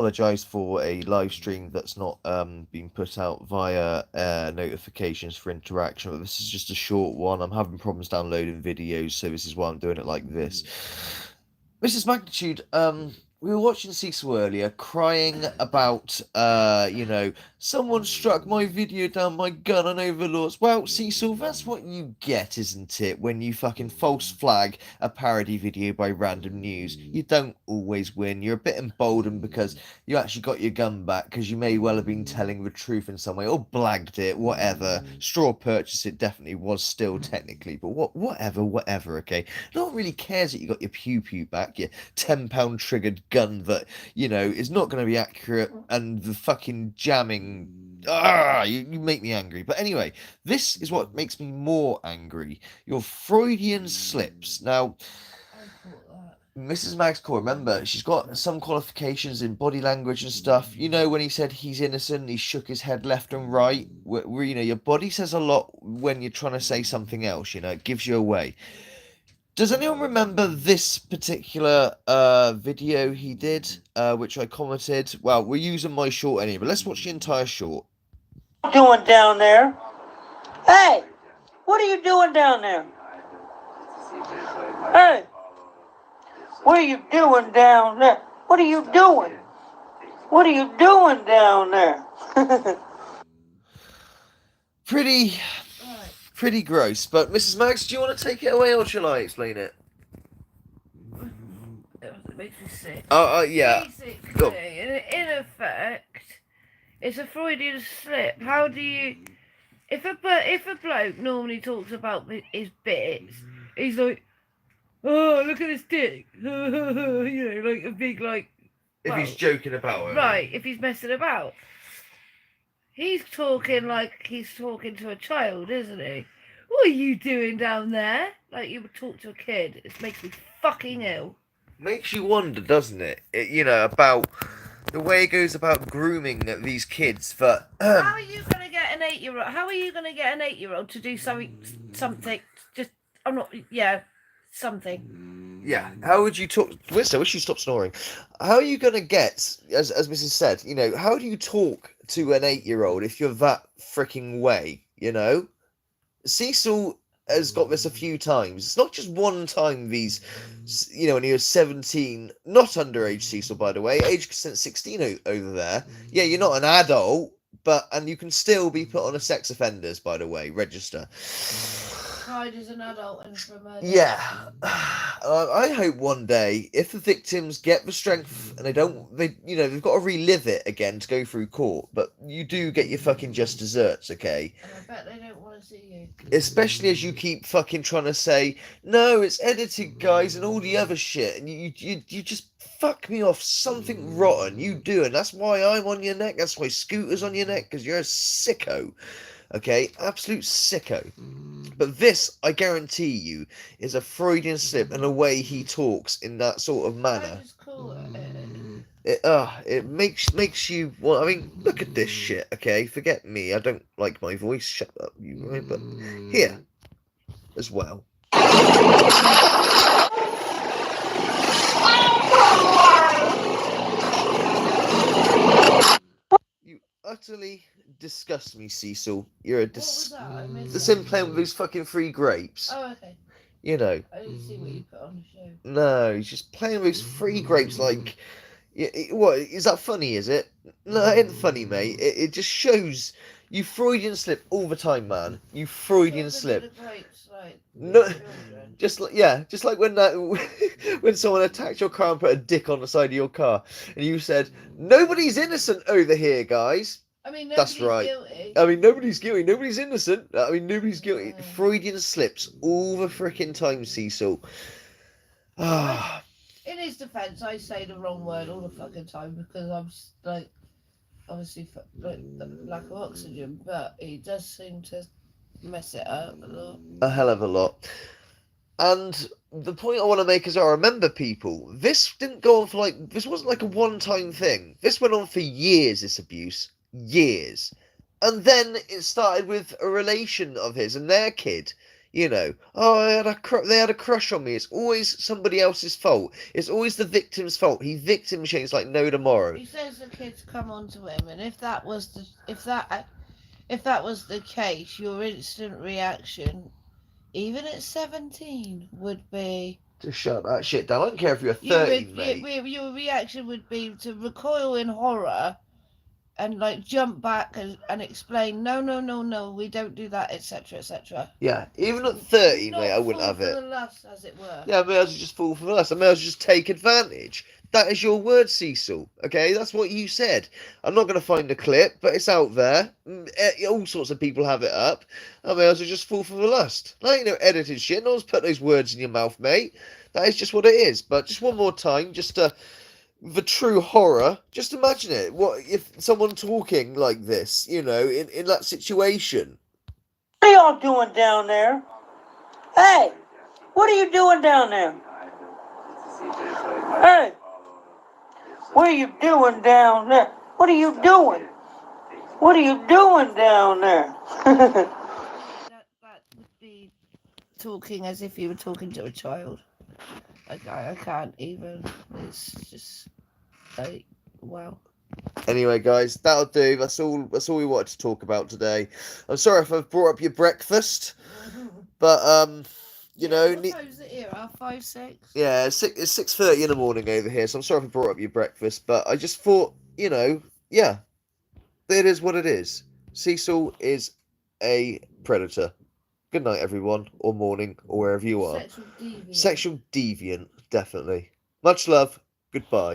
apologise for a live stream that's not being put out via notifications for interaction. But this is just a short one. I'm having problems downloading videos, so this is why I'm doing it like this. Mrs. Magnitude, we were watching Cecil earlier, crying about, someone struck my video down my gun on Overlords. Well, Cecil, that's what you get, isn't it, when you fucking false flag a parody video by random news. You don't always win. You're a bit emboldened because you actually got your gun back, because you may well have been telling the truth in some way, or blagged it, whatever. Straw purchase it definitely was still technically, but whatever, okay? No one really cares that you got your pew-pew back, your £10 triggered gun that, is not going to be accurate, and the fucking jamming. You make me angry. But anyway, this is what makes me more angry. Your Freudian slips. Now, Mrs. Max Core, remember, she's got some qualifications in body language and stuff. When he said he's innocent, he shook his head left and right. Your body says a lot when you're trying to say something else, it gives you away. Does anyone remember this particular video he did, which I commented? Well, we're using my short anyway, but let's watch the entire short. What are you doing down there? Hey, what are you doing down there? Hey, what are you doing down there? What are you doing? What are you doing down there? Pretty gross. But Mrs. Max, do you want to take it away, or shall I explain it? It makes me sick. Yeah. Basically, in effect, it's a Freudian slip. How do you... If a bloke normally talks about his bits, he's like, oh, look at this dick. Like a big, like... If he's joking about it. Right, if he's messing about. He's talking like he's talking to a child, isn't he? What are you doing down there? Like you would talk to a kid. It makes me fucking ill. Makes you wonder, doesn't it? About the way it goes about grooming these kids. But how are you gonna get an 8-year-old? How are you gonna get an 8-year-old to do something? Just I'm not. Yeah, something. Yeah. How would you talk? Winston, I wish you stopped snoring. How are you gonna get, as Mrs. said, how do you talk to an 8-year-old if you're that freaking way? Cecil has got this a few times. It's not just one time. These, when he was 17, not underage Cecil, by the way, age consent 16 over there. Yeah, you're not an adult, and you can still be put on a sex offenders, by the way, register. Tried as an adult and for murder. Yeah, I hope one day, if the victims get the strength and they've got to relive it again to go through court, but you do get your fucking just desserts, okay? And I bet they don't want to see you. Especially as you keep fucking trying to say, no, it's edited, guys, and all the other shit, and you just fuck me off something rotten, you do, and that's why I'm on your neck, that's why Scooter's on your neck, because you're a sicko. Okay, absolute sicko. But this, I guarantee you, is a Freudian slip and the way he talks in that sort of manner. It makes you. Well, I mean, look at this shit. Okay, forget me. I don't like my voice. Shut up, you. Right? But here, as well. You utterly disgust me, Cecil. You're a the same playing with those fucking free grapes. Oh, okay. I didn't see what you put on the show. No, he's just playing with those free grapes like... What, is that funny, is it? No, it ain't funny, mate. It just shows you Freudian slip all the time, man. You Freudian slip. No, just like when when someone attacked your car and put a dick on the side of your car, and you said, nobody's innocent over here, guys. I mean, that's right. Guilty. I mean, nobody's guilty. Nobody's innocent. I mean, nobody's guilty. Freudian slips all the freaking time, Cecil. Ah. In his defence, I say the wrong word all the fucking time because I'm like, obviously, like the lack of oxygen, but he does seem to mess it up a lot. A hell of a lot. And the point I want to make is, I remember, people, this didn't go on for this wasn't like a one-time thing. This went on for years, this abuse. Years. And then it started with a relation of his and their kid. You know, oh, they had a crush on me. It's always somebody else's fault. It's always the victim's fault. He victim shames like no tomorrow. He says the kids come onto him, and if that was the case, your instant reaction, even at 17, would be To shut that shit down. I don't care if you're 30, mate. your reaction would be to recoil in horror and like jump back and explain, no, we don't do that, etc., etc. Yeah, even at 30, Not mate, I wouldn't fall have for it. the lust, as it were. Yeah, I may as well just fall for the lust. I may as well just take advantage. That is your word, Cecil. Okay, that's what you said. I'm not going to find the clip, but it's out there. All sorts of people have it up. I may as well just fall for the lust. That ain't no edited shit. No one's put those words in your mouth, mate. That is just what it is. But just one more time, just the true horror. Just imagine it. What if someone talking like this, you know, in that situation? What are y'all doing down there? Hey, what are you doing down there? Hey, what are you doing down there? What are you doing? What are you doing down there? That would be talking as if you were talking to a child. I can't even. It's just like, wow. Anyway, guys, that'll do. That's all we wanted to talk about today. I'm sorry if I've brought up your breakfast, but you know, What time's it here? 5, 6. yeah, it's 6:30 in the morning over here. So I'm sorry if I brought up your breakfast, but I just thought, you know, yeah, it is what it is. Cecil is a predator. Good night, everyone, or morning, or wherever you are. Sexual deviant. Sexual deviant, definitely. Much love. Goodbye.